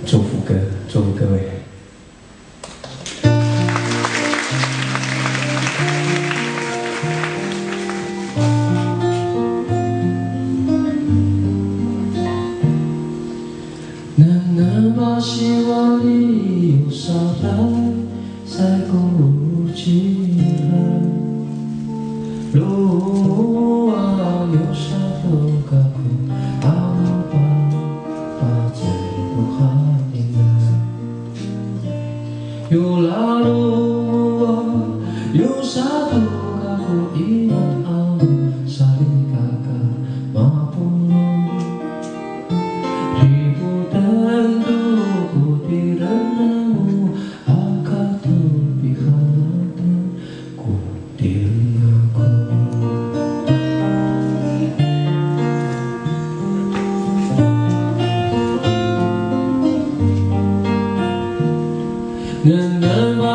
祝福各位。Nasiwali usahay say kujihan luayo sa lugaku ano pa pajay buhatingan yulaluwa yung sa lugaku ingat ang salikaga mapuno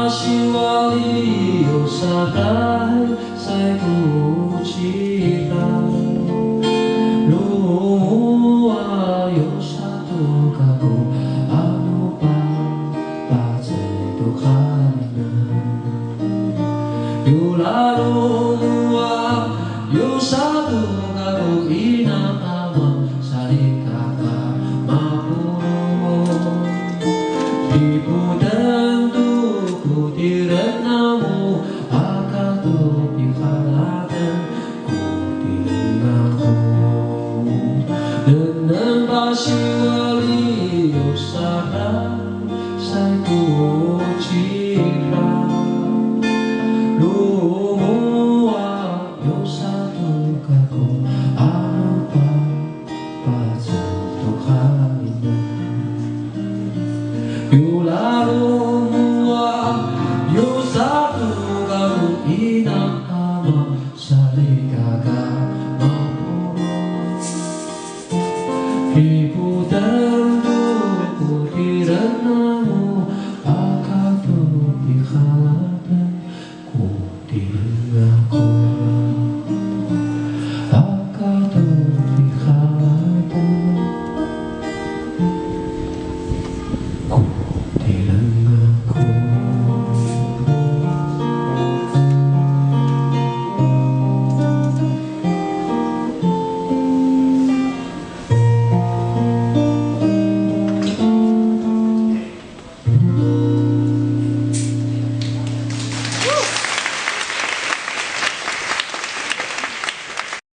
Nasiwali usahay say kucita luayo sa tugaku ano pa pajay tuhanan yulaluwa yung sa tugaku inama sarikaka mapuno ibudan Tiranamu akan tupihalatan kutingaku dengan basiwali usara say kucira lumua yung sa tugaku ano pa pajatuhanin yung satu kamu inang ama salikaga mapuno ibu dan